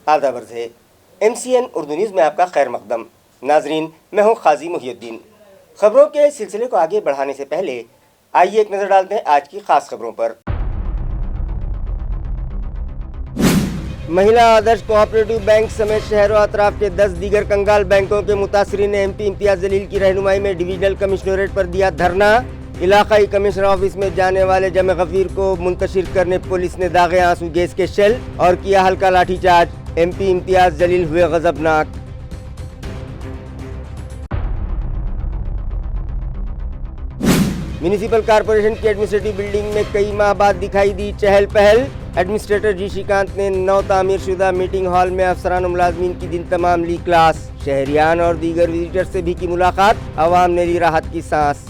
आदाब अर्ज़ है। MCN उर्दू न्यूज़ में आपका खैर मकदम। नाजरीन, मैं हूँ काजी मुहिउद्दीन। खबरों के सिलसिले को आगे बढ़ाने से पहले आइए एक नज़र डालते हैं आज की खास खबरों पर। महिला आदर्श कोऑपरेटिव बैंक समेत शहरों अतराफ के 10 दीगर कंगाल बैंकों के मुतासरीन ने MP इम्तियाज़ जलील की रहनुमाई में डिवीजनल कमिश्नरेट पर दिया धरना। इलाकाई कमिश्नर ऑफिस में जाने वाले जमे गफीर को मुंतशिर करने पुलिस ने दागे आंसू गैस के शेल और किया हल्का लाठीचार्ज। MP इम्तियाज़ जलील हुए गजबनाक। म्यूनिसिपल कॉरपोरेशन की एडमिनिस्ट्रेटिव बिल्डिंग में कई माह बाद दिखाई दी चहल पहल। एडमिनिस्ट्रेटर जी श्रीकांत ने नौ तामीर शुदा मीटिंग हॉल में अफसरान मुलाजमीन की दिन तमाम ली क्लास। शहरियान और दीगर विजिटर से भी की मुलाकात, आवाम ने ली राहत की सांस।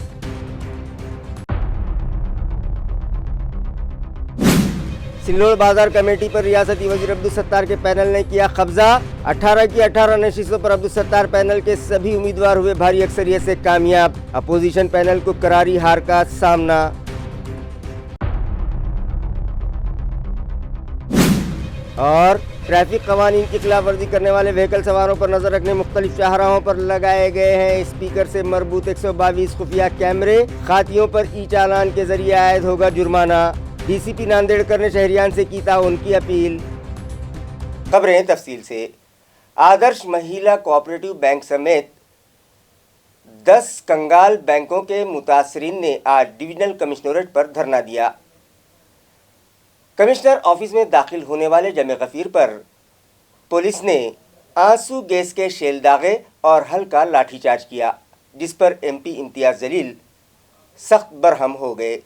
सिल्लोड़ बाजार कमेटी पर रियासती वजीर अब्दुल सत्तार के पैनल ने किया कब्जा। 18 की 18 नशिस्तों पर अब्दुल सत्तार पैनल के सभी उम्मीदवार हुए भारी अक्सरियत से कामयाब। अपोजिशन पैनल को करारी हार का सामना। और ट्रैफिक कवानीन की खिलाफ वर्जी करने वाले व्हीकल सवारों पर नजर रखने मुख्तलिफ शाहराहों पर लगाए गए हैं स्पीकर से मरबूत 122 खुफिया कैमरे। खातियों पर ई चालान के जरिए आयद होगा जुर्माना। DCP नांदेड़कर ने शहरियान से की था उनकी अपील। खबरें तफसील से। आदर्श महिला कोऑपरेटिव बैंक समेत 10 कंगाल बैंकों के मुतासरीन ने आज डिवीजनल कमिश्नरेट पर धरना दिया। कमिश्नर ऑफिस में दाखिल होने वाले जमे गफीर पर पुलिस ने आंसू गैस के शेल दागे और हल्का लाठीचार्ज किया, जिस पर MP इम्तियाज़ जलील सख्त बरहम हो गए।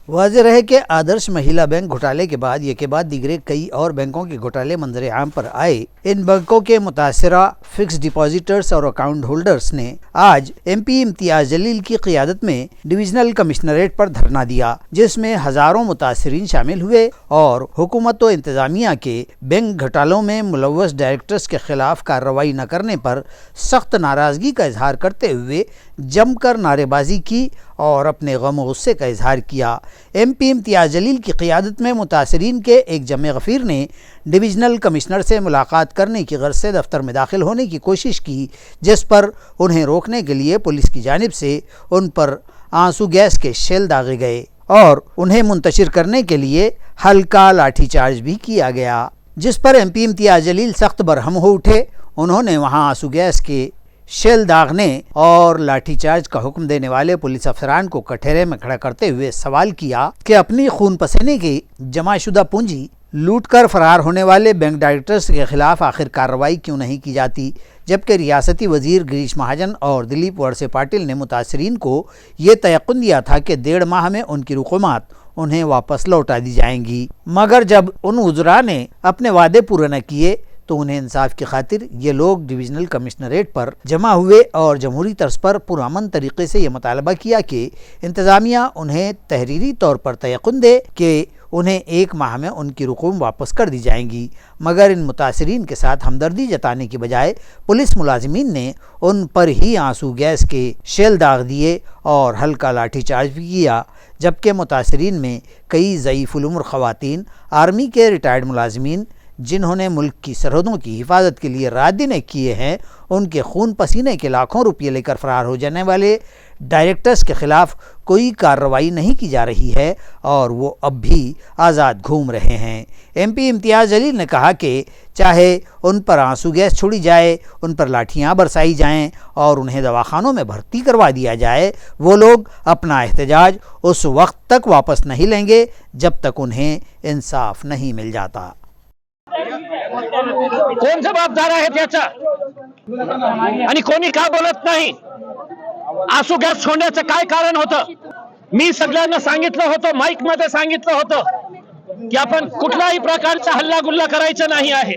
वाज़ेह है कि आदर्श महिला बैंक घोटाले के बाद दीगरे कई और बैंकों के घोटाले मंजर आम पर आए। इन बैंकों के मुतासरा फिक्स डिपॉजिटर्स और अकाउंट होल्डर्स ने आज MP इम्तियाज़ जलील की क़ियादत में डिविजनल कमिश्नरेट पर धरना दिया, जिसमें हज़ारों मुतासरीन शामिल हुए और हुकूमत व इंतज़ामिया के बैंक घोटालों में मुलव्वस डायरेक्टर्स के खिलाफ कार्रवाई न करने पर सख्त नाराज़गी का इजहार करते हुए जमकर नारेबाजी की और अपने गम गुस्से का इजहार किया। MP इम्तियाज़ जलील की क़ियादत में मुतासरीन के एक जमे गफीर ने डिविजनल कमिश्नर से मुलाकात करने की गर्ज से दफ्तर में दाखिल होने की कोशिश की, जिस पर उन्हें रोकने के लिए पुलिस की जानिब से उन पर आंसू गैस के शेल दागे गए और उन्हें मुंतशिर करने के लिए हल्का लाठीचार्ज भी किया गया, जिस पर MP इम्तियाज़ जलील सख्त बरहम हो उठे। उन्होंने वहां आंसू गैस के शेल दागने और लाठीचार्ज का हुक्म देने वाले पुलिस अफसरान को कटहरे में खड़ा करते हुए सवाल किया कि अपनी खून पसीने की जमाशुदा पूंजी लूट कर फरार होने वाले बैंक डायरेक्टर्स के खिलाफ आखिर कार्रवाई क्यों नहीं की जाती, जबकि रियासती वजीर गिरीश महाजन और दिलीप वळसे पाटिल ने मुतासरीन को ये तयक़ुन दिया था कि 1.5 माह में उनकी रुक़ूमात उन्हें वापस लौटा दी जाएंगी। मगर जब उन वज़रा ने अपने वादे पूरे न किए तो उन्हें इंसाफ की खातिर ये लोग डिविजनल कमिश्नरेट पर जमा हुए और जमहूरी तर्ज पर पुरअमन तरीके से ये मुतालबा किया कि इंतज़ामिया उन्हें तहरीरी तौर पर तयक़ुन दे कि उन्हें 1 माह में उनकी रकूम वापस कर दी जाएंगी। मगर इन मुतासरीन के साथ हमदर्दी जताने की बजाय पुलिस मुलाजिमीन ने उन पर ही आंसू गैस के शेल दाग दिए और हल्का लाठीचार्ज भी किया, जबकि मुतासरीन में कई ज़ईफ़ुल उम्र ख़वातीन, आर्मी के रिटायर्ड मुलाजिमीन जिन्होंने मुल्क की सरहदों की हिफाजत के लिए रात दिन किए हैं, उनके खून पसीने के लाखों रुपये लेकर फरार हो जाने वाले डायरेक्टर्स के खिलाफ कोई कार्रवाई नहीं की जा रही है और वो अब भी आज़ाद घूम रहे हैं। MP इम्तियाज़ जलील ने कहा कि चाहे उन पर आंसू गैस छोड़ी जाए, उन पर लाठियाँ बरसाई जाएं और उन्हें दवाखानों में भर्ती करवा दिया जाए, वो लोग अपना एहतजाज उस वक्त तक वापस नहीं लेंगे जब तक उन्हें इंसाफ नहीं मिल जाता। कोण जबाबदार आहे त्याचा आणि कोणी का बोलत नाही? आंसू गॅस सोडण्याचं काय कारण होतं? मी सगळ्यांना सांगितलं होतं, माईक मध्ये सांगितलं होतं की आपण कुठल्याही प्रकारचा हल्लागुल्ला करायचा नाही आहे।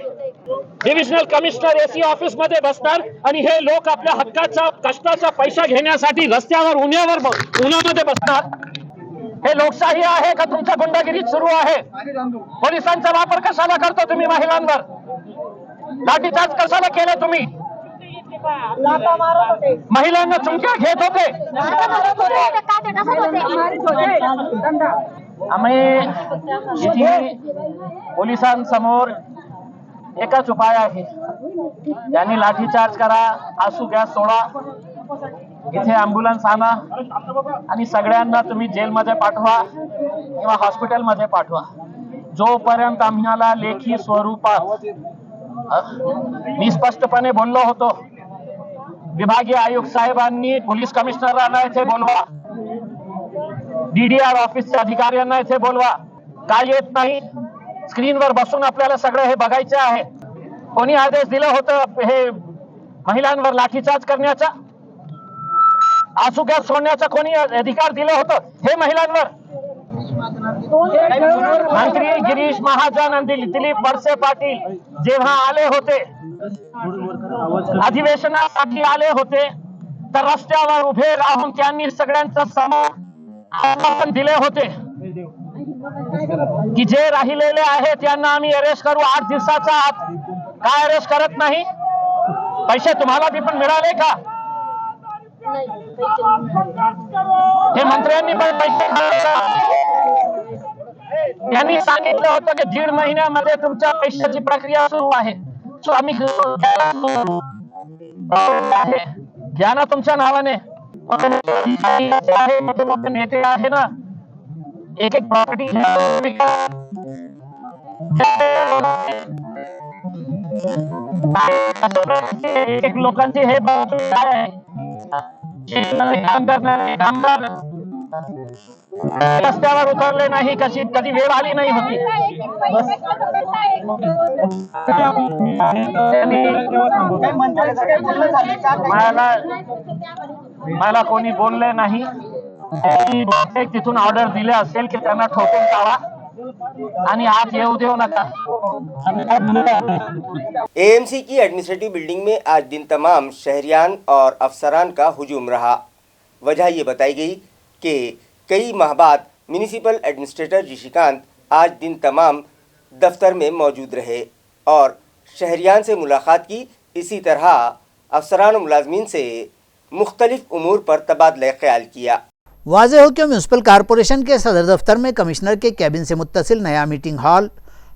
डिव्हिजनल कमिशनर AC ऑफिस मध्ये बसणार आणि हे लोक आपल्या हक्काचा कष्टाचा पैसा घेण्यासाठी रस्त्यावर उन्हामध्ये बसणार। हे लोकशाही आहे का तुमच्या गुंडागिरी सुरू आहे? पोलिसांचा वापर कशाला करतो तुम्ही महिलांवर? लाठीचार्ज कशाला केला तुम्ही? महिलांना चुमक्या घेत होते। आम्ही पोलिसांसमोर एकच उपाय आहे, त्यांनी लाठीचार्ज करा, आसू गॅस सोडा, इथे ॲम्ब्युलन्स आणा आणि सगळ्यांना तुम्ही जेलमध्ये पाठवा किंवा हॉस्पिटलमध्ये पाठवा. जोपर्यंत आम्हाला लेखी स्वरूपात, मी स्पष्टपणे बोललो होतो, विभागीय आयुक्त साहेबांनी पोलीस कमिशनरांना इथे बोलवा, DDR ऑफिसच्या अधिकाऱ्यांना इथे बोलवा. काय येत नाही, स्क्रीनवर बसून आपल्याला सगळं हे बघायचं आहे. कोणी आदेश दिलं होतं हे महिलांवर लाठीचार्ज करण्याचा, आसू गॅस सोडण्याचा कोणी अधिकार दिलं होतं हे महिलांवर? मंत्री गिरीश महाजन आणि दिलीप वळसे पाटील जेव्हा आले होते, अधिवेशनासाठी आले होते, तर रस्त्यावर उभे राहून त्यांनी सगळ्यांच्या समोर आश्वासन दिले होते की जे राहिलेले आहे त्यांना आम्ही अरेस्ट करू 8 दिवसाच्या आत. काय अरेस्ट करत नाही? पैसे तुम्हाला बी पण मिळाले का? हे मंत्र्यांनी पण पैसे खाल्ले का? त्यांनी सांगितलं होतं की 1.5 महिन्यामध्ये तुमच्या पैशाची प्रक्रिया सुरू आहे. सो आम्ही घ्या ना तुमच्या नावाने. मोठे मोठे नेते आहे ना, एक प्रॉपर्टी एक लोकांचे हे काय आहे, कामगार रस्त्यावर उतरले नाही, कधी वेळ आली नाही होती. मला कोणी बोलले नाही. तिथून ऑर्डर दिले असेल की त्यांना ठोकून काढा आणि आत येऊ देऊ नका. AMC की एडमिनिस्ट्रेटिव बिल्डिंग में आज दिन तमाम शहरियान और अफसरान का हुजूम रहा। वजह ये बताई गई कि कई माह बाद म्यूनिसिपल एडमिनिस्ट्रेटर ऋषिकांत आज दिन तमाम दफ्तर में मौजूद रहे और शहरियान से मुलाकात की। इसी तरह अफसरान और मुलाजमीन से मुख्तलिफ उमूर पर तबादला ख्याल किया। वाज़ेह हो कि म्यूनसिपल कॉरपोरेशन के सदर दफ्तर में कमिश्नर के कैबिन से मुत्तसिल नया मीटिंग हॉल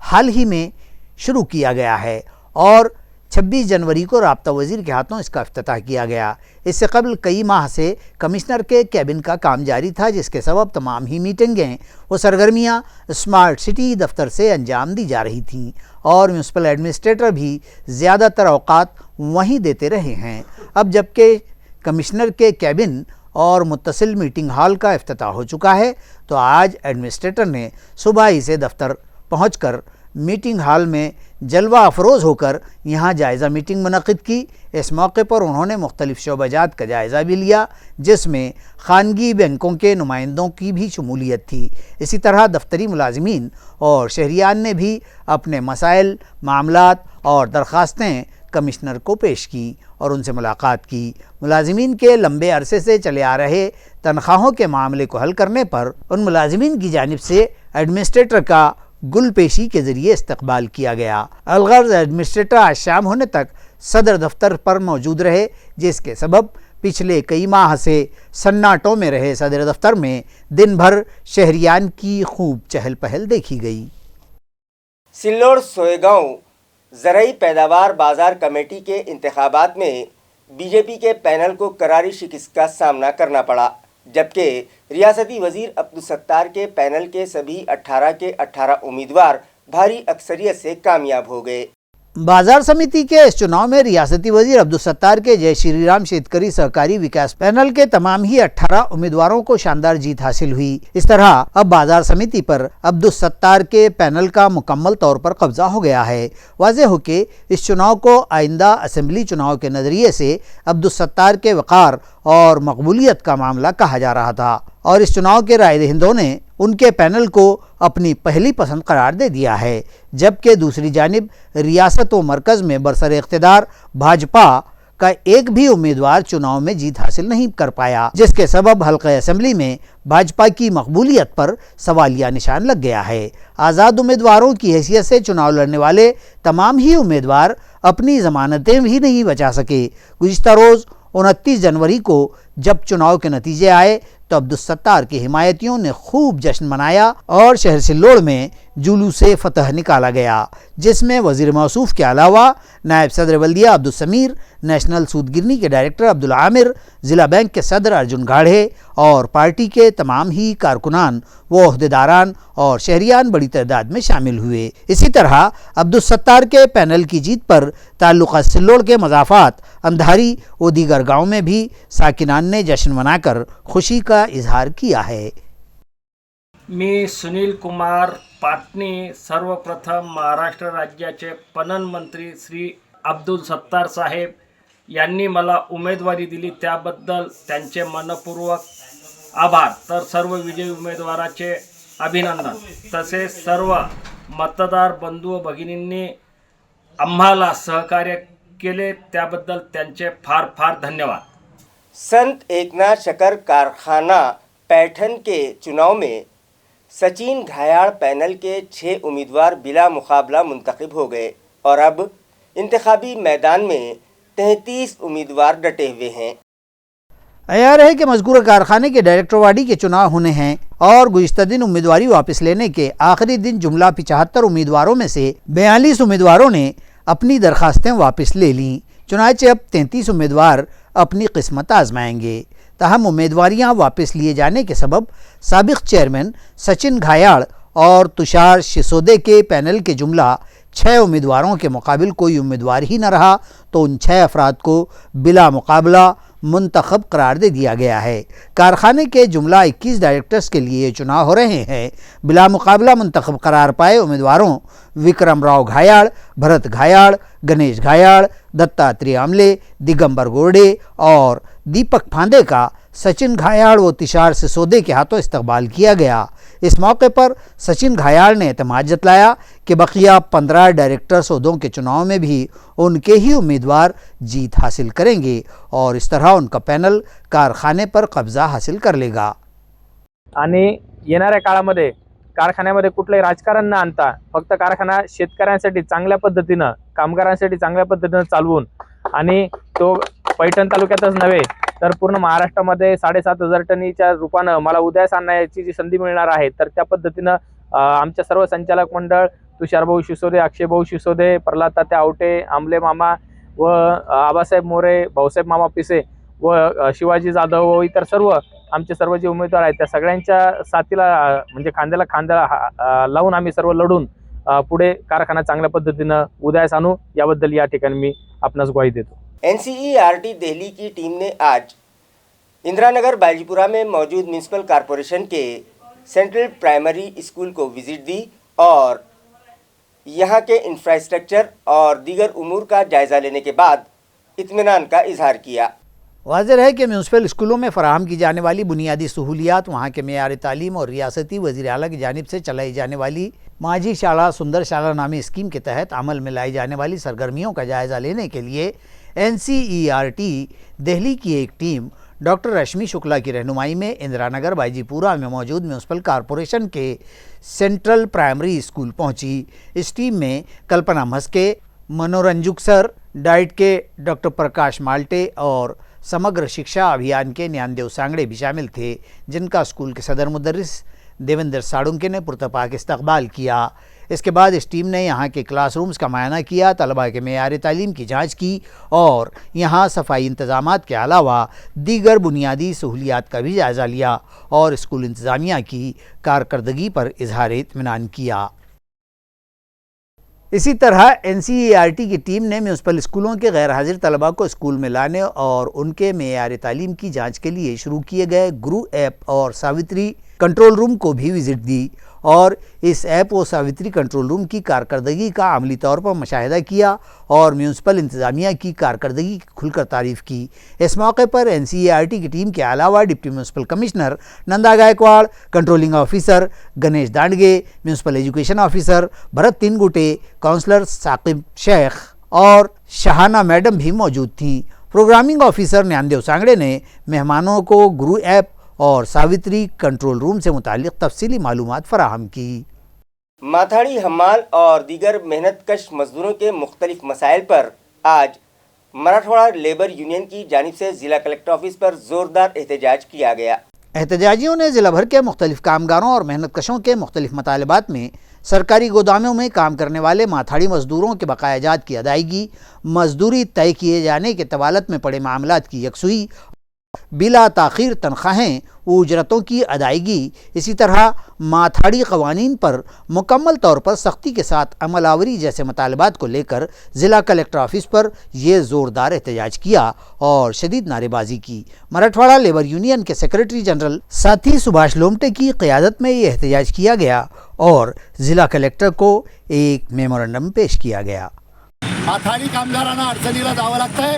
हाल ही में शुरू किया गया है और 26 जनवरी को राब्ता वज़ीर के हाथों इसका इफ्तिताह किया गया। इससे कबल कई माह से कमिश्नर के कैबिन का काम जारी था, जिसके सबब तमाम ही मीटिंगें व सरगर्मियाँ स्मार्ट सिटी दफ्तर से अंजाम दी जा रही थीं और म्यूनसिपल एडमिनिस्ट्रेटर भी ज़्यादातर औकात वहीं देते रहे हैं। अब जबकि कमिश्नर के कैबिन और मुत्तसिल मीटिंग हॉल का इफ्तिताह हो चुका है, तो आज एडमिनिस्ट्रेटर ने सुबह ही से दफ्तर पहुंचकर मीटिंग हॉल में जलवा अफरोज़ होकर यहाँ जायज़ा मीटिंग मुनक़िद की। इस मौके पर उन्होंने मुख्तलिफ़ शोबाजात का जायज़ा भी लिया, जिसमें ख़ानगी बैंकों के नुमाइंदों की भी शमूलियत थी। इसी तरह दफ्तरी मुलाज़मीन और शहरियान ने भी अपने मसाइल, मामलात और दरख्वास्तें कमिश्नर को पेश की और उनसे मुलाकात की। मुलाज़मीन के लंबे अरसे से चले आ रहे तनख्वाहों के मामले को हल करने पर उन मुलाज़मीन की जानिब से एडमिनिस्ट्रेटर का गुल पेशी के ज़रिए इस्तकबाल किया गया। अलगर्ज एडमिनिस्ट्रेटर आज शाम होने तक सदर दफ्तर पर मौजूद रहे, जिसके सबब पिछले कई माह से सन्नाटों में रहे सदर दफ्तर में दिन भर शहरियान की खूब चहल पहल देखी गई। सिल्लोड़ सोएगांव ज़राई पैदावार बाज़ार कमेटी के इंतखाबात में बीजेपी के पैनल को करारी शिकस्त का सामना करना पड़ा, जबकि रियासती वज़ीर अब्दुल सत्तार के पैनल के सभी 18 के 18 उम्मीदवार भारी अक्सरियत से कामयाब हो गए। बाजार समिति के इस चुनाव में रियासती वजीर अब्दुल सत्तार के जय श्री राम शेतकरी सहकारी विकास पैनल के तमाम ही 18 उम्मीदवारों को शानदार जीत हासिल हुई। इस तरह अब बाजार समिति पर अब्दुल सत्तार के पैनल का मुकम्मल तौर पर कब्जा हो गया है। वाज़ेह हो कि इस चुनाव को आइंदा असेंबली चुनाव के नज़रिए से अब्दुल सत्तार के वक़ार और मकबूलियत का मामला कहा जा रहा था और इस चुनाव के राय दहिंदों ने उनके पैनल को अपनी पहली पसंद करार दे दिया है, जबकि दूसरी जानिब रियासत व मरकज़ में बरसर इक़्तिदार भाजपा का एक भी उम्मीदवार चुनाव में जीत हासिल नहीं कर पाया, जिसके सबब हल्क़े असेंबली में भाजपा की मकबूलियत पर सवालिया निशान लग गया है। आज़ाद उम्मीदवारों की हैसियत से चुनाव लड़ने वाले तमाम ही उम्मीदवार अपनी ज़मानतें भी नहीं बचा सके। गुज़िश्ता रोज़ 29 जनवरी को जब चुनाव के नतीजे आए تو عبدالستار کے حمایتیوں نے خوب جشن منایا اور شہر سلوڑ میں جلوس فتح نکالا گیا، جس میں وزیر موصوف کے علاوہ نائب صدر بلدیہ عبدالسمیر، نیشنل سود گرنی کے ڈائریکٹر عبدالعامر، ضلع بینک کے صدر ارجن گاڑھے اور پارٹی کے تمام ہی کارکنان و عہدیداران اور شہریان بڑی تعداد میں شامل ہوئے۔ اسی طرح عبدالستار کے پینل کی جیت پر تعلقہ سلوڑ کے مضافات، اندھاری و دیگر گاؤں میں بھی ساکنان نے جشن منا کر خوشی کا اظہار کیا ہے۔ मी सुनील कुमार पाटणी सर्वप्रथम महाराष्ट्र राज्याचे पणन मंत्री श्री अब्दुल सत्तार साहेब यांनी मला उमेदवारी दिली त्याबद्दल त्यांचे मनपूर्वक आभार। तर सर्व विजयी उमेदवाराचे अभिनंदन। तसेच सर्व मतदार बंधू व भगिनींनी आम्हाला सहकार्य केले त्याबद्दल त्यांचे फार फार धन्यवाद। संत एकनाथ शक्कर कारखाना पैठन के चुनाव में सचिन घायाळ पैनल के 6 उम्मीदवार बिला मुकाबला मुंतखब हो गए और अब इंतखाबी मैदान में 33 उम्मीदवार डटे हुए हैं। अयार है कि मज़कूर कारखाने के डायरेक्टर वार्डी के चुनाव होने हैं और गुज़िश्ता दिन उम्मीदवारी वापस लेने के आखिरी दिन जुमला 75 उम्मीदवारों में से 42 उम्मीदवारों ने अपनी दरखास्तें वापस ले लीं। चुनाचे अब 33 उम्मीदवार अपनी किस्मत आजमाएंगे। ताहम उम्मीदवारियां वापस लिए जाने के सबब साबिक चेयरमैन सचिन घायाळ और तुषार सिसोदे के पैनल के जुमला 6 उम्मीदवारों के मुकाबिल कोई उम्मीदवार ही न रहा तो उन 6 अफराद को बिला मुकाबला मुंतखब करार दे दिया गया है। कारखाने के जुमला 21 डायरेक्टर्स के लिए चुनाव हो रहे हैं। बिला मुकाबला मुंतखब करार पाए उम्मीदवारों विक्रम राव घायाळ, भरत घायाळ, गणेश घायाळ, दत्तात्रेय आमले, दिगंबर गोरडे और दीपक फांदे का सचिन घायाळ व तुषार सिसोदे के हाथों इस्तकबाल किया गया। इस मौके पर सचिन घायाळ ने एतमाद जतलाया कि बकिया 15 डायरेक्टर्स ओहदों के चुनाव में भी उनके ही उम्मीदवार जीत हासिल करेंगे और इस तरह उनका पैनल कारखाने पर कब्जा हासिल कर लेगा। आणि येणाऱ्या काळामध्ये कारखान्यामध्ये कुठलंही राजकारण न आणता फक्त कारखाना शेतकऱ्यांसाठी चांगल्या पद्धतीनं, कामगारांसाठी चांगल्या पद्धतीनं चालवून आणि तो पैठण तालुक्यातच नव्हे तर पूर्ण महाराष्ट्रामध्ये 7,500 टनीच्या रूपानं मला उदयास आणण्याची जी संधी मिळणार आहे, तर त्या पद्धतीनं आमच्या सर्व संचालक मंडळ तुषारभाऊ शिसोदे, अक्षयभाऊ शिसोदे, प्रल्हाद तात्या आवटे, आमले मामा व आबासाहेब मोरे, भाऊसाहेब मामा पिसे व शिवाजी जाधव व इतर सर्व आमचे सर्व जे उमेदवार आहेत त्या सगळ्यांच्या साथीला म्हणजे खांद्याला खांदा लावून आम्ही सर्व लढून पुढे कारखाना चांगल्या पद्धतीनं उदयास आणू याबद्दल या ठिकाणी मी आपणास ग्वाही देतो। NCERT दिल्ली की टीम ने आज इंदिरानगर बाजीपुरा में मौजूद म्यूनसिपल कॉरपोरेशन के सेंट्रल प्राइमरी स्कूल को विजिट दी और यहाँ के इंफ्रास्ट्रक्चर और दीगर उमूर का जायज़ा लेने के बाद इत्मीनान का इजहार किया। वाज़ेह है कि म्यूनसिपल स्कूलों में फ़राहम की जाने वाली बुनियादी सहूलियात, वहाँ के मेयार तालीम और रियासती वज़ीर आला की जानिब से चलाई जाने वाली माझी शाला सुंदर शाला नामी स्कीम के तहत अमल में लाई जाने वाली सरगर्मियों का जायज़ा लेने के लिए NCERT दिल्ली की एक टीम डॉक्टर रश्मि शुक्ला की रहनुमाई में इंदिरानगर बाजीपुरा में मौजूद म्यूनसिपल कॉरपोरेशन के सेंट्रल प्राइमरी स्कूल पहुंची। इस टीम में कल्पना मस्के, मनोरंजुक सर, डाइट के डॉक्टर प्रकाश माल्टे और समग्र शिक्षा अभियान के न्यानदेव सांगड़े भी शामिल थे, जिनका स्कूल के सदर मुदर्रिस देवेंद्र साड़ुंके ने पुरतपाक इस्तकबाल किया। इसके बाद इस टीम ने यहाँ के क्लासरूम्स का मुआयना किया, तलबा के मेयार तालीम की जाँच की और यहाँ सफाई इंतजामात के अलावा दीगर बुनियादी सहूलियात का भी जायज़ा लिया और स्कूल इंतज़ामिया की कारकर्दगी पर इजहार इत्मीनान किया। इसी तरह NCERT की टीम ने म्यूनसिपल स्कूलों के गैर हाजिर तलबा को स्कूल में लाने और उनके मेयार तालीम की जांच के लिए शुरू किए गए गुरु ऐप और सावित्री कंट्रोल रूम को भी विज़िट दी और इस ऐप और सावित्री कंट्रोल रूम की कारकर्दगी का अमली तौर पर मुशाहिदा किया और म्यूनसिपल इंतज़ामिया की कारकर्दगी की खुलकर तारीफ़ की। इस मौके पर NCERT की टीम के अलावा deputy municipal commissioner Nanda Gaikwad, controlling officer Ganesh Dandge, municipal education officer Bharat Tingute, councillor Saqib Shaikh और शहाना मैडम भी मौजूद थीं। प्रोग्रामिंग ऑफिसर न्यानदेव सांगड़े ने मेहमानों को गुरु ऐप और सावित्री कंट्रोल रूम से मुतालिक तफसीली मालूमात फराहम की। माथाड़ी हमाल और दीगर मेहनतकश मजदूरों के मुख्तलिफ मसाइल पर आज मराठवाड़ा लेबर यूनियन की जानिब से ज़िला कलेक्टर ऑफिस पर ज़ोरदार एहतजाज किया गया। एहतजाजियों ने ज़िला भर के मुख्तलिफ कामगारों और मेहनत कशों के मुख्तलिफ मतालबात में सरकारी गोदामों में काम करने वाले माथाड़ी मजदूरों के बकायाजात की अदायगी, मजदूरी तय किए जाने के तवालत में पड़े मामलात की यकसुई, बिला ताख़ीर तनख्वाहें व उजरतों की अदायगी, इसी तरह माथाड़ी क़वानीन पर मुकम्मल तौर पर सख्ती के साथ अमलावरी जैसे मतालबात को लेकर ज़िला कलेक्टर ऑफिस पर ये ज़ोरदार एहतजाज किया और शदीद नारेबाजी की। मराठवाड़ा लेबर यूनियन के सेक्रेटरी जनरल साथी सुभाष लोमटे की क़यादत में ये एहतजाज किया गया और ज़िला कलेक्टर को एक मेमोरेंडम पेश किया गया। माथाडी कामगारांना अडचणीला जावं लागतंय।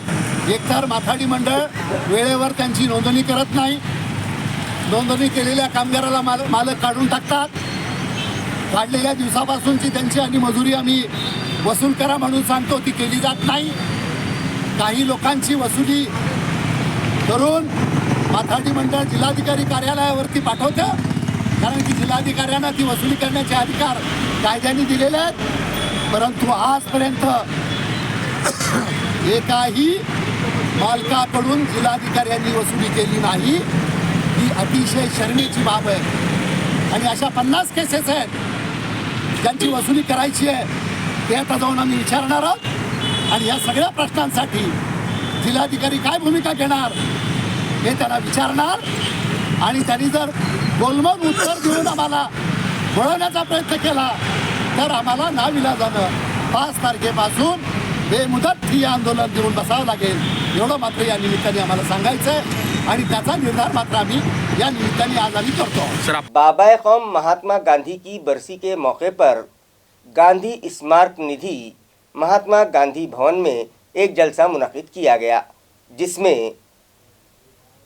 एकतर माथाडी मंडळ वेळेवर त्यांची नोंदणी करत नाही, नोंदणी केलेल्या कामगाराला मालक काढून टाकतात। काढलेल्या दिवसापासूनची त्यांची आणि मजुरी आम्ही वसूल करा म्हणून सांगतो, ती केली जात नाही। काही लोकांची वसुली करून माथाडी मंडळ जिल्हाधिकारी कार्यालयावरती पाठवतं, कारण की जिल्हाधिकाऱ्यांना ती वसुली करण्याचे अधिकार कायद्याने दिलेले आहेत। परंतु आजपर्यंत एकाही मालकाकडून जिल्हाधिकाऱ्यांनी वसुली केली नाही, ही अतिशय शर्मेची बाब आहे। आणि अशा 50 केसेस आहेत ज्यांची वसुली करायची आहे, ते आता जाऊन आम्ही विचारणार आहोत आणि या सगळ्या प्रश्नांसाठी जिल्हाधिकारी काय भूमिका घेणार हे त्यांना विचारणार आणि त्यांनी जर गोलमोल उत्तर देऊन आम्हाला वळवण्याचा प्रयत्न केला तर आम्हाला नाविलाजानं 5 तारखेपासून बेमुदत ही आंदोलन देऊन बसावं लागेल, एवढं मात्र या निमित्ताने आम्हाला सांगायचं आहे आणि त्याचा निर्धार मात्र आम्ही या निमित्ताने आज आम्ही करतो। बाबाए कौम महात्मा गांधी की बरसी के मौके पर गांधी स्मारक निधि महात्मा गांधी भवन में एक जलसा मुनक़िद किया गया, जिसमें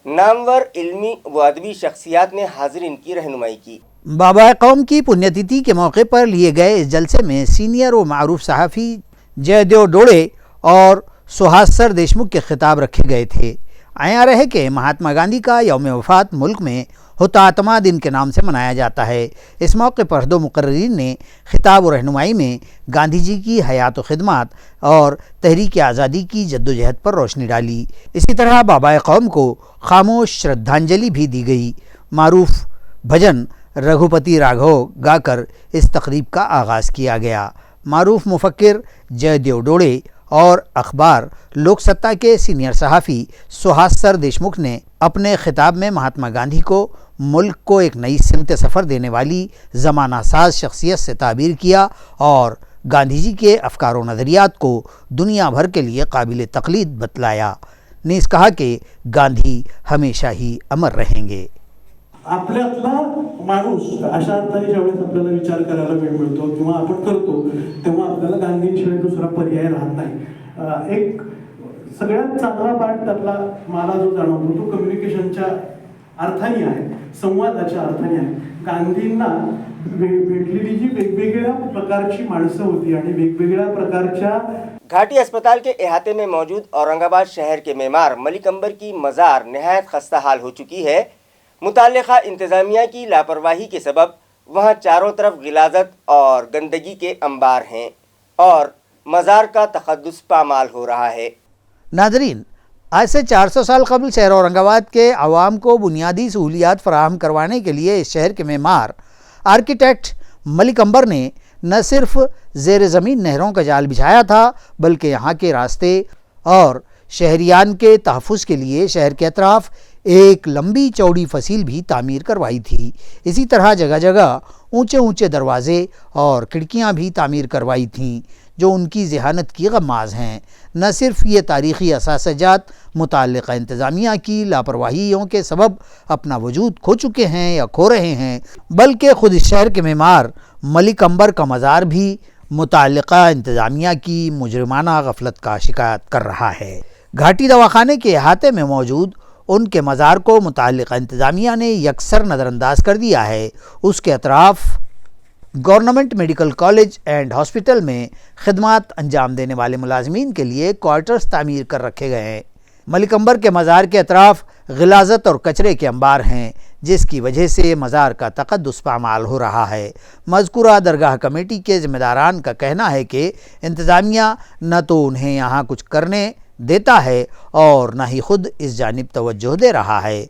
नामवर इल्मी व अदबी शख्सियात ने हाज़रीन की रहनुमाई की। बाबाए कौम की पुण्यतिथि के मौके पर लिए गए इस जलसे में सीनियर व मारूफ सहाफ़ी जयदेव डोड़े और सुहास सर देशमुख के खिताब रखे गए थे। आया रहे कि महात्मा गांधी का यौम वफ़ात मुल्क में हुतात्मा दिन के नाम से मनाया जाता है। इस मौके पर दो मुकर्रिरीन ने खिताब और रहनुमाई में गांधी जी की हयात व खिदमत और तहरीक आज़ादी की जद्दोजहद पर रोशनी डाली। इसी तरह बाबाए कौम को खामोश श्रद्धांजलि भी दी गई। मारूफ भजन रघुपति राघव गाकर इस तकरीब का आगाज़ किया गया। मारूफ मुफक्किर जयदेव डोड़े और अखबार लोक सत्ता के सीनियर सहाफ़ी सुहास सर देशमुख ने अपने खिताब में महात्मा गांधी को मुल्क को एक नई सिमत सफ़र देने वाली ज़माना साज शख्सियत से ताबीर किया और गांधी जी के अफ़कार व नज़रियात को दुनिया भर के लिए काबिल तक़लीद बतलाया। नीस कहा कि गांधी हमेशा ही अमर रहेंगे। आपल्यातला माणूस अशा अर्थाने ज्यावेळेस आपल्याला विचार करायला वेळ मिळतो किंवा आपण करतो तेव्हा आपल्याला गांधींशिवाय दुसरा पर्याय राहत नाही। एक सगळ्यात चांगला पार्ट त्यातला मला जो जाणवतो तो कम्युनिकेशनच्या अर्थाने आहे, संवादाच्या अर्थाने आहे। गांधींना भेटलेली जी वेगवेगळ्या प्रकारची माणसं होती आणि वेगवेगळ्या प्रकारच्या घाटी अस्पताल के अहाते में मौजूद औरंगाबाद शहर के मेमार मलिक अंबर की मज़ार नहायत खस्ता हाल हो चुकी है। मुताल्लिक़ा इंतज़ामिया की लापरवाही के सबब वहाँ चारों तरफ गिलाज़त और गंदगी के अंबार हैं और मज़ार का तक़द्दुस पामाल हो रहा है। नाज़रीन, आज से 400 साल कबल शहर औरंगाबाद के आवाम को बुनियादी सहूलियात फराहम करवाने के लिए इस शहर के मेमार आर्किटेक्ट मलिक अंबर ने न सिर्फ ज़ेर ज़मीन नहरों का जाल बिछाया था, बल्कि यहाँ के रास्ते और शहरियान के तहफ़्फ़ुज़ के लिए शहर के अतराफ़ एक लंबी चौड़ी फसील भी तामीर करवाई थी। इसी तरह जगह जगह ऊंचे ऊंचे दरवाज़े और खिड़कियां भी तामीर करवाई थीं, जो उनकी ज़हानत की गमाज़ हैं। न सिर्फ ये तारीख़ी असासजात मुताल्लिक़ा इंतज़ामिया की लापरवाहियों के सबब अपना वजूद खो चुके हैं या खो रहे हैं, बल्कि ख़ुद इस शहर के मेमार मलिक अंबर का मज़ार भी मुताल्लिक़ा इंतज़ामिया की मुजरिमाना गफलत का शिकायत कर रहा है। घाटी दवाखाने के अहाते में मौजूद उनके मज़ार को मुताल्लिक़ा इंतज़ामिया ने यकसर नज़रअंदाज कर दिया है। उसके अतराफ़ government medical college and hospital में खिदमत अंजाम देने वाले मुलाजमीन के लिए क्वार्टर्स तामीर कर रखे गए हैं। मलिक अंबर के मज़ार के अतराफ़ गिलाज़त और कचरे के अंबार हैं, जिसकी वजह से मज़ार का तक़द्दुस पामाल हो रहा है। मज़कूरा दरगाह कमेटी के ज़िम्मेदारान का कहना है कि इंतज़ामिया न तो उन्हें यहाँ कुछ करने देता है और न ही खुद इस जानिब तवज्जो दे रहा है।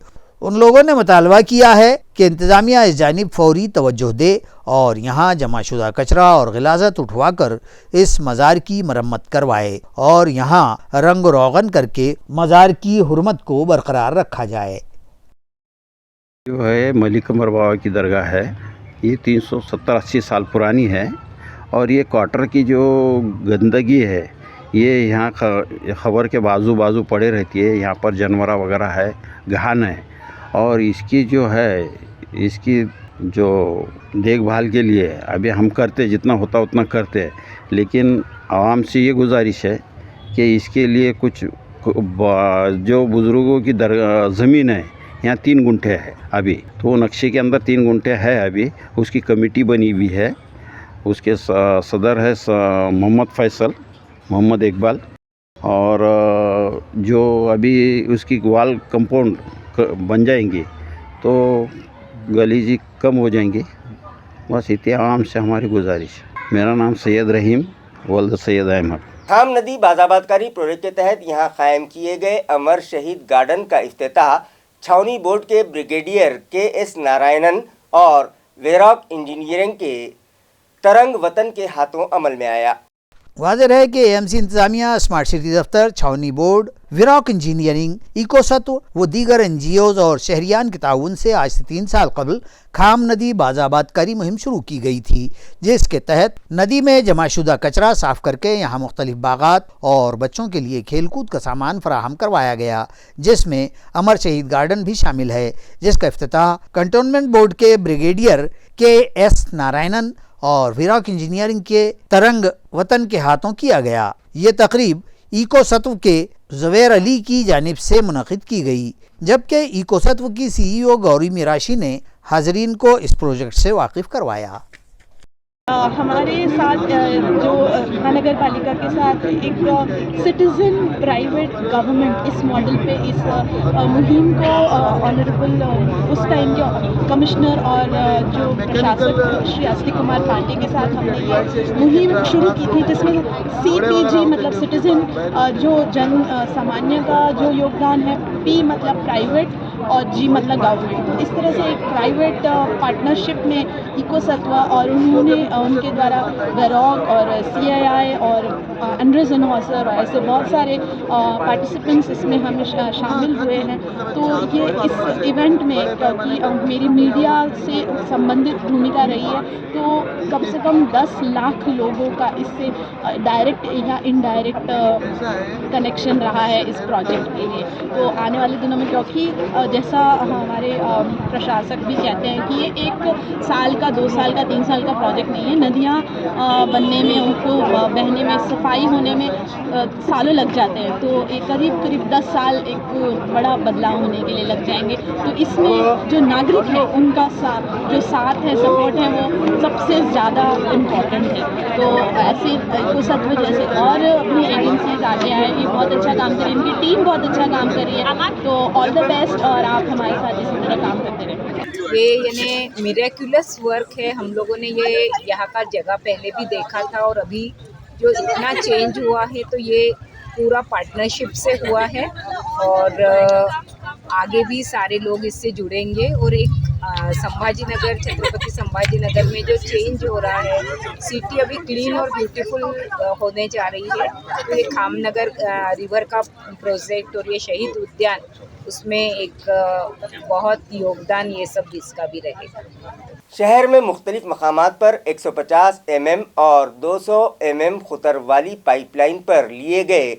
उन लोगों ने मुतालबा किया है कि इंतज़ामिया इस जानिब फौरी तवज्जो दे और यहाँ जमाशुदा कचरा और गिलाज़त उठवाकर इस मज़ार की मरम्मत करवाए और यहाँ रंग रोगन करके मज़ार की हुर्मत को बरकरार रखा जाए। जो है मलिक उमर बाबा की दरगाह है, ये 370-80 साल पुरानी है और ये क्वार्टर की जो गंदगी है ये यहाँ खबर के बाजू बाजू पड़े रहती है। यहाँ पर जानवर वगैरह है, घान है और इसकी जो है इसकी जो देखभाल के लिए अभी हम करते जितना होता उतना करते हैं, लेकिन आवाम से ये गुजारिश है कि इसके लिए कुछ जो बुज़ुर्गों की ज़मीन है यहाँ 3 गुंठे है अभी, तो वो नक्शे के अंदर 3 गुंठे है अभी, उसकी कमेटी बनी हुई है। उसके सदर है मोहम्मद फैसल, मोहम्मद इकबाल, और जो अभी उसकी वाल कंपाउंड बन जाएंगी तो गलीजी कम हो जाएंगी। बस इतने आवाम से हमारी गुजारिश। मेरा नाम सैयद रहीम वल्द सैयद अहमद। खाम नदी बाज़ाबातकारी प्रोजेक्ट के तहत यहाँ कायम किए गए अमर शहीद गार्डन का इफ्तिताह छावनी बोर्ड के ब्रिगेडियर के.एस. नारायणन और वेरॉक इंजीनियरिंग के तरंग वतन के हाथों अमल में आया। वाज़ेह है कि एएमसी इंतजामिया, स्मार्ट सिटी दफ्तर, छावनी बोर्ड, विरॉक इंजीनियरिंग, इकोसत्व व दीगर एनजीओज और शहरियान के ताउन से आज से 3 साल कबल खाम नदी बाज़ाबातकारी मुहिम शुरू की गई थी, जिसके तहत नदी में जमाशुदा कचरा साफ करके यहाँ मुख्तलिफ बागात और बच्चों के लिए खेलकूद का सामान फराहम करवाया गया, जिसमें अमर शहीद गार्डन भी शामिल है, जिसका इफ्तिताह कंटोनमेंट बोर्ड के ब्रिगेडियर के.एस. नारायणन और विरॉक इंजीनियरिंग के तरंग वतन के हाथों किया गया। ये तकरीब इकोसत्व के ज़ुबैर अली की जानिब से मुनक़िद की गई, जबकि इकोसत्व की CEO गौरी मिराशी ने हाज़रीन को इस प्रोजेक्ट से वाकिफ़ करवाया। हमारे साथ जो महानगर पालिका के साथ एक सिटीज़न प्राइवेट गवर्नमेंट इस मॉडल पे इस मुहिम को ऑनरेबल उस टाइम के कमिश्नर और जो प्रशासक श्री असली कुमार पांडे के साथ हमने ये मुहिम शुरू की थी, जिसमें CPG मतलब सिटीज़न जो जन सामान्य का जो योगदान है, P मतलब प्राइवेट और G मतलब गवर्नमेंट। तो इस तरह से एक प्राइवेट पार्टनरशिप में इकोसत्व और उनके द्वारा वेरॉक और CII और एंड्रेस एनहॉसर और ऐसे बहुत सारे पार्टिसिपेंट्स इसमें हमें शामिल हुए हैं। तो ये इस इवेंट में कि मेरी मीडिया से संबंधित भूमिका रही है, तो कम से कम 10 लाख लोगों का इससे डायरेक्ट या इनडायरेक्ट कनेक्शन रहा है इस प्रोजेक्ट के लिए। तो आने वाले दिनों में, क्योंकि जैसा हमारे प्रशासक भी कहते हैं कि ये 1 साल का, 2 साल का, 3 साल का प्रोजेक्ट नहीं है। नदियाँ बनने में, उनको बहने में, सफाई होने में सालों लग जाते हैं, तो एक करीब 10 साल एक बड़ा बदलाव होने के लिए लग जाएंगे। तो इसमें जो नागरिक है उनका जो साथ है, सपोर्ट है, वो सबसे ज़्यादा इम्पोर्टेंट है। तो ऐसे इकोसत्व जैसे और भी एजेंसीज आगे आए, ये बहुत अच्छा काम कर रही है, इनकी टीम बहुत अच्छा काम कर रही है। तो ऑल द बेस्ट, और आप हमारे साथ इसी तरह काम करते रहें। ये यानी मिरेक्युलस वर्क है। हम लोगों ने ये यहाँ का जगह पहले भी देखा था और अभी जो इतना चेंज हुआ है, तो ये पूरा पार्टनरशिप से हुआ है और आगे भी सारे लोग इससे जुड़ेंगे। और एक संभाजी नगर, छत्रपति संभाजी नगर में जो चेंज हो रहा है, सिटी अभी क्लीन और ब्यूटीफुल होने जा रही है। तो ये खामनगर रिवर का प्रोजेक्ट और ये शहीद उद्यान, उसमें एक बहुत योगदान ये सब इसका भी रहेगा। शहर में मुख्तलिफ मकामात पर 150 mm और 200 mm खुतर वाली पाइपलाइन पर लिए गए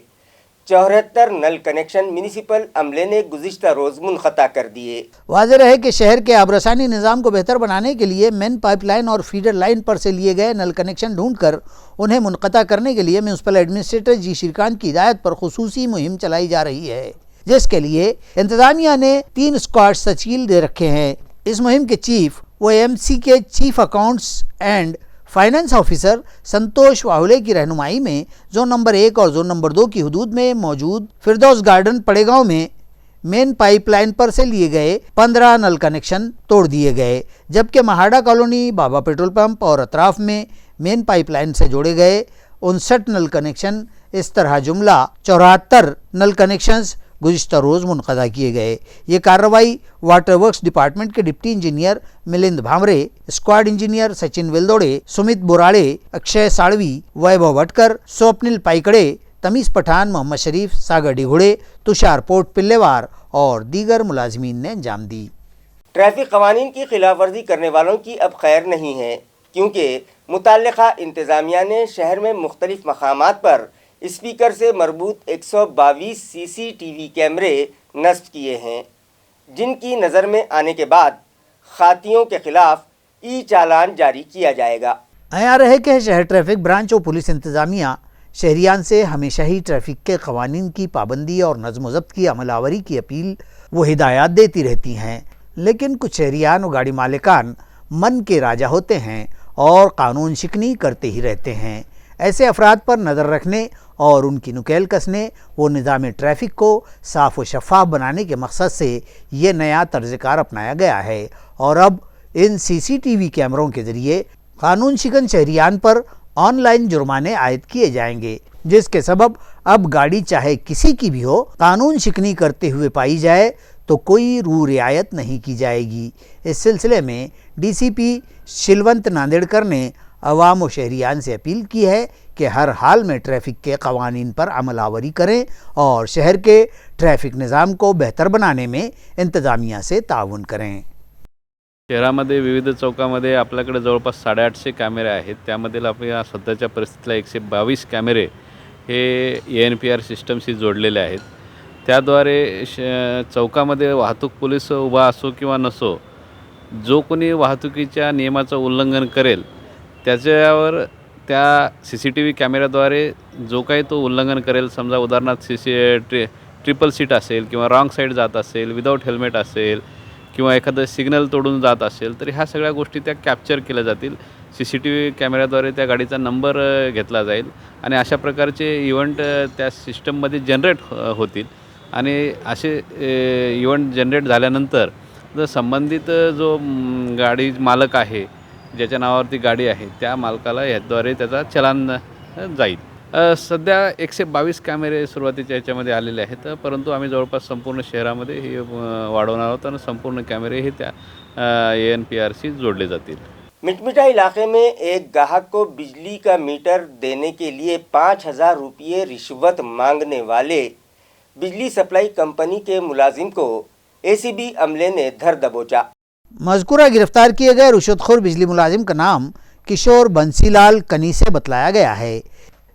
74 नल कनेक्शन म्यूनिसिपल अमले ने गुज़िश्ता रोज मुनक़ता कर दिए। वाज़ेह है कि शहर के आबरसानी निज़ाम को बेहतर बनाने के लिए मेन पाइपलाइन और फीडर लाइन पर से लिए गए नल कनेक्शन ढूंढकर उन्हें मुनक़ता करने के लिए म्यूनिसिपल एडमिनिस्ट्रेटर जी श्रीकांत की हिदायत पर खुसूसी मुहिम चलाई जा रही है, जिसके लिए इंतजामिया ने 3 स्क्वाड सचील दे रखे हैं। इस मुहिम के चीफ व AMC के chief accounts and finance officer Santosh Wahule की रहनुमाई में जोन नंबर 1 और जोन नंबर 2 की हदूद में मौजूद फिरदौस गार्डन पड़ेगांव में मेन पाइपलाइन पर से लिए गए 15 नल कनेक्शन तोड़ दिए गए, जबकि महाड़ा कॉलोनी, बाबा पेट्रोल पंप और अतराफ में मेन पाइपलाइन से जोड़े गए 59 नल कनेक्शन। इस तरह जुमला 74 नल कनेक्शंस गुज़िश्ता रोज़ मुनक़दा किए गए। ये कार्रवाई वाटर वर्क्स डिपार्टमेंट के deputy engineer Milind Bhamre, squad engineer Sachin Veldode, Sumit Borade, Akshay Salvi, Vaibhav Bhatkar, Swapnil Paikade, Tameez Pathan, Mohammad Sharif, Sagar डिघोड़े, तुषार पोट पिल्लेवार और दीगर मुलाजिमीन ने अंजाम दी। ट्रैफिक कवानीन की खिलाफ वर्जी करने वालों की अब खैर नहीं है, क्योंकि मुतल्लिका इंतज़ामिया ने शहर में मुख्तलिफ मकामात पर स्पीकर से मरबूत 122 CCTV कैमरे नस्ब किए हैं, जिनकी नज़र में आने के बाद खातियों के खिलाफ ई चालान जारी किया जाएगा। आया रहे कि शहर ट्रैफिक ब्रांच और पुलिस इंतज़ामिया शहरियान से हमेशा ही ट्रैफिक के कवानीन की पाबंदी और नज़्म व ज़ब्त की अमलावरी की अपील व हिदायत देती रहती हैं, लेकिन कुछ शहरियान और गाड़ी मालिकान मन के राजा होते हैं और कानून शिकनी करते ही रहते हैं। ऐसे अफराद पर नज़र रखने और उनकी नुकेल कसने व निज़ाम ट्रैफिक को साफ़ व शफ़ाफ बनाने के मकसद से ये नया तर्ज़कार अपनाया गया है और अब इन CCTV कैमरों के ज़रिए कानून शिकन शहरियान पर ऑनलाइन जुर्माने आयद किए जाएंगे, जिसके सबब अब गाड़ी चाहे किसी की भी हो, कानून शिकनी करते हुए पाई जाए तो कोई रू रियायत नहीं की जाएगी। इस सिलसिले में DCP शिलवंत नांदेड़कर ने अवाम व शहरियान से अपील की है कि हर हाल में ट्रैफिक के कवानीन पर अमलावरी करें और शहर के ट्रॅफिक निज़ाम को बेहतर बनाने में इंतज़ामिया से ताउन करें। शहरामध्ये विविध चौकामध्ये आपल्याकडे जवळपास 850 कॅमेरे आहेत। त्यामधील आपल्या सध्याच्या परिस्थितीला 122 कॅमेरे हे ANPR सिस्टमशी जोडलेले आहेत। त्याद्वारे चौकामध्ये वाहतूक पोलीस उभा असो किंवा नसो, जो कोणी वाहतुकीच्या नियमाचं उल्लंघन करेल त्याच्यावर त्या CCTV कॅमेऱ्याद्वारे जो काही तो उल्लंघन करेल, समजा उदाहरणार्थ ट्रिपल सीट असेल किंवा रॉंग साईड जात असेल, विदाऊट हेल्मेट असेल किंवा एखादं सिग्नल तोडून जात असेल, तर ह्या सगळ्या गोष्टी त्या कॅप्चर केल्या जातील। CCTV कॅमेऱ्याद्वारे त्या गाडीचा नंबर घेतला जाईल आणि अशा प्रकारचे इव्हेंट त्या सिस्टममध्ये जनरेट होतील आणि असे इव्हेंट जनरेट झाल्यानंतर जर संबंधित जो गाडी मालक आहे, ज्याच्या नावावरती गाडी आहे, त्या मालकाला याद्वारे त्याचा चलान जाईल। सध्या 122 कॅमेरे सुरुवातीच्या याच्यामध्ये आलेले आहेत, परंतु आम्ही जवळपास संपूर्ण शहरामध्ये हे वाढवणार आहोत आणि संपूर्ण कॅमेरे हे त्या ANPRशी जोडले जातील। मिटमिटा इलाके में एक ग्राहक को बिजली का मीटर देने के लिए 5000 रुपये रिश्वत मांगने वाले बिजली सप्लाई कंपनी के मुलाजिम को ACB अमले ने धर दबोचा। मज़कूरा गिरफ्तार किए गए रुश्वतखोर बिजली मुलाजिम का नाम किशोर बंसीलाल कनीसे बतलाया गया है।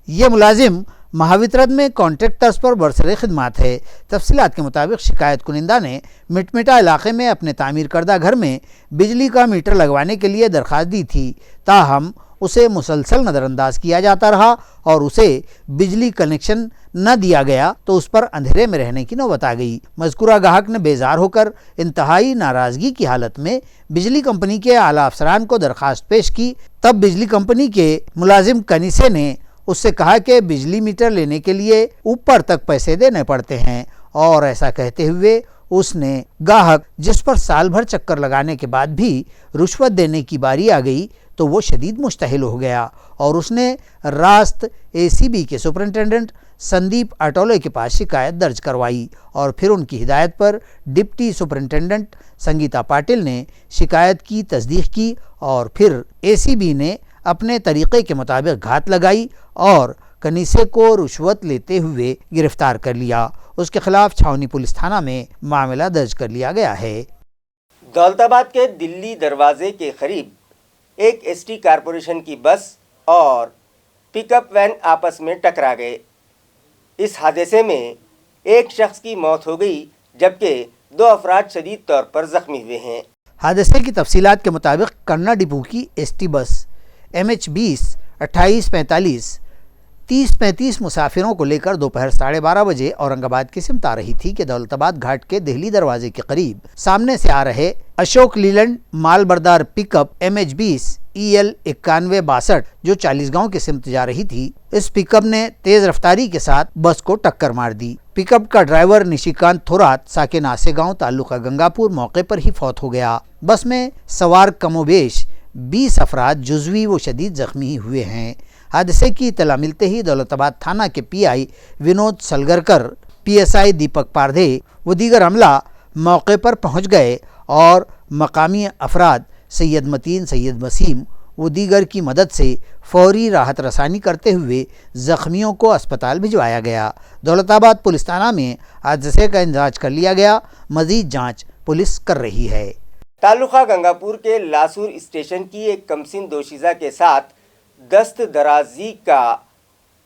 ये मुलाजिम महावितरण में कॉन्ट्रैक्ट तर्ज पर बरसरे खिदमत है। तफसीलात के मुताबिक शिकायत कुनिंदा ने मिटमिटा इलाके में अपने तामीर करदा घर में बिजली का मीटर लगवाने के लिए दरख्वास्त दी थी, ताहम उसे मुसलसल नज़रअंदाज किया जाता रहा और उसे बिजली कनेक्शन न दिया गया तो उस पर अंधेरे में रहने की नौबत आ गई। मज़कूरा ग्राहक ने बेजार होकर इंतहाई नाराज़गी की हालत में बिजली कंपनी के आला अफसरान को दरख्वास्त पेश की। तब बिजली कंपनी के मुलाजिम कनीसे ने उससे कहा कि बिजली मीटर लेने के लिए ऊपर तक पैसे देने पड़ते हैं और ऐसा कहते हुए उसने ग्राहक जिस पर साल भर चक्कर लगाने के बाद भी रुश्वत देने की बारी आ गई तो वो शदीद मुश्तहिल हो गया और उसने रास्त ACB के सुपरिटेंडेंट संदीप अटोले के पास शिकायत दर्ज करवाई और फिर उनकी हिदायत पर डिप्टी सुपरिटेंडेंट संगीता पाटिल ने शिकायत की तस्दीक की और फिर ACB ने अपने तरीक़े के मुताबिक घात लगाई और कनीसे को रुश्वत लेते हुए गिरफ्तार कर लिया। उसके खिलाफ छावनी पुलिस थाना में मामला दर्ज कर लिया गया है। दौलताबाद के दिल्ली दरवाजे के करीब एक ST कारपोरेशन की बस और पिकअप वैन आपस में टकरा गए। इस हादसे में एक शख्स की मौत हो गई जबकि 2 अफराद शदीद तौर पर जख्मी हुए हैं। हादसे की तफसीलात के मुताबिक कन्ना डिपो की ST बस MH20 2845 3035 मुसाफिरों को लेकर दोपहर 12:30 बजे औरंगाबाद की सिमत आ रही थी कि दौलताबाद घाट के दिल्ली दरवाजे के करीब सामने से आ रहे अशोक लीलैंड माल बरदार पिकअप MH20 EL 9162 जो 40 गांव की सिमत जा रही थी, इस पिकअप ने तेज रफ्तारी के साथ बस को टक्कर मार दी। पिकअप का ड्राइवर निशिकांत थोरात साकिन आसे गांव ताल्लुका गंगापुर मौके पर ही फौत हो गया। बस में सवार कमोबेश 20 अफराद जुज़वी व शदीद ज़ख्मी हुए हैं। हादसे की इत्तला मिलते ही दौलताबाद थाना के PI विनोद सलगरकर PSI दीपक पारधे व दीगर अमला मौके पर पहुंच गए और मकामी अफराद सैयद मतीन, सैयद वसीम व दीगर की मदद से फौरी राहत रसानी करते हुए ज़ख्मियों को अस्पताल भिजवाया गया। दौलताबाद पुलिस थाना में हादसे का इंजाज कर लिया गया। मज़ीद जांच पुलिस कर रही है। तालुका गंगापुर के लासूर स्टेशन की एक कमसिन दोशीज़ा के साथ दस्त दराजी का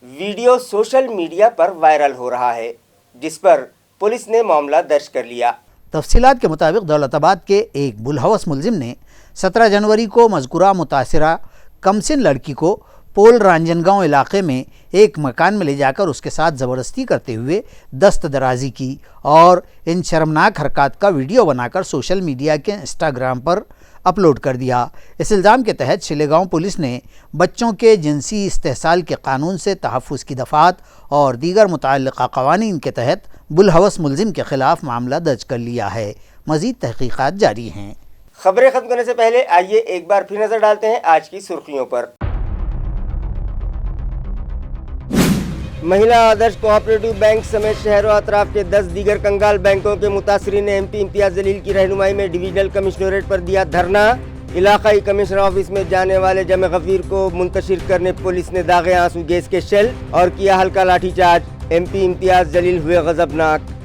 वीडियो सोशल मीडिया पर वायरल हो रहा है, जिस पर पुलिस ने मामला दर्ज कर लिया। तफसीलात के मुताबिक दौलताबाद के एक बुलहवस मुलजिम ने 17 जनवरी को मज़कूरा मुतासिरा कमसिन लड़की को पोल रांजनगांव इलाके में एक मकान में ले जाकर उसके साथ ज़बरदस्ती करते हुए दस्त दराजी की और इन शर्मनाक हरकत का वीडियो बनाकर सोशल मीडिया के इंस्टाग्राम पर अपलोड कर दिया। इस इल्ज़ाम के तहत शिलेगांव पुलिस ने बच्चों के जिनसी इस्तेहसाल के कानून से तहफ़्फ़ुज़ की दफ़ात और दीगर मुतअल्लिक़ा क़वानीन के तहत बुलहवस मुलजिम के ख़िलाफ़ मामला दर्ज कर लिया है। मज़ीद तहक़ीक़ात जारी हैं। खबरें ख़त्म करने से पहले आइए एक बार फिर नज़र डालते हैं आज की सुर्खियों पर। महिला आदर्श कोऑपरेटिव बैंक समेत शहरों अतराफ के 10 दीगर कंगाल बैंकों के मुतासरीन ने MP इम्तियाज़ जलील की रहनुमाई में डिवीजनल कमिश्नरेट पर दिया धरना। इलाकाई कमिश्नर ऑफिस में जाने वाले जमे गफीर को मुंतशिर करने पुलिस ने दागे आंसू गैस के शेल और किया हल्का लाठीचार्ज। MP इम्तियाज़ जलील हुए गजबनाक।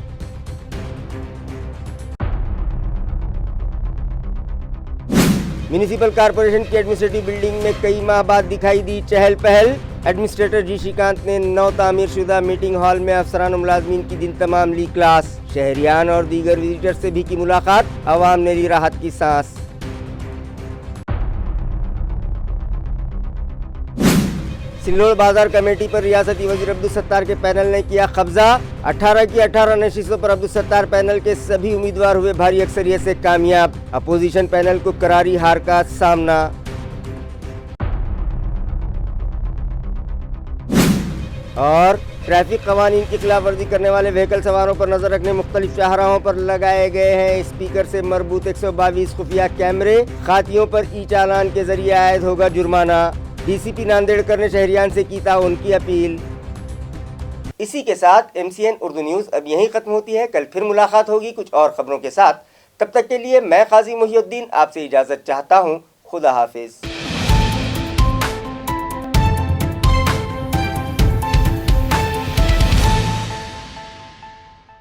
म्यूनिसिपल कॉरपोरेशन की एडमिनिस्ट्रेटिव बिल्डिंग में कई माह बाद दिखाई दी चहल पहल। एडमिनिस्ट्रेटर जी श्रीकांत ने नौ तामीर शुदा मीटिंग हॉल में अफसरान मुलाजमीन की दिन तमाम ली क्लास। शहरियान और दीगर विजिटर से भी की मुलाकात, आवाम ने ली राहत की सांस। सिल्लोड़ बाजार कमेटी पर रियासती वजीर अब्दुल सत्तार के पैनल ने किया कब्जा। 18 की 18 नशिस्तों पर अब्दुल सत्तार पैनल के सभी उम्मीदवार हुए भारी अक्सरियत से कामयाब। अपोजिशन पैनल को करारी हार का सामना। और ट्रैफिक कवानीन की खिलाफ वर्जी करने वाले व्हीकल सवारों पर नजर रखने मुख्तलिफ शाहराहों पर लगाए गए हैं स्पीकर से मरबूत 122 खुफिया कैमरे। खातियों पर ई चालान के जरिए आयद होगा जुर्माना। DCP नांदेड़ ने शहरियान से की ताउन की अपील। इसी के साथ MCN उर्दू न्यूज़ अब यहीं खत्म होती है। कल फिर मुलाकात होगी कुछ और खबरों के साथ। तब तक के लिए मैं काजी मुहिउद्दीन आपसे इजाज़त चाहता हूँ। खुदा हाफिज।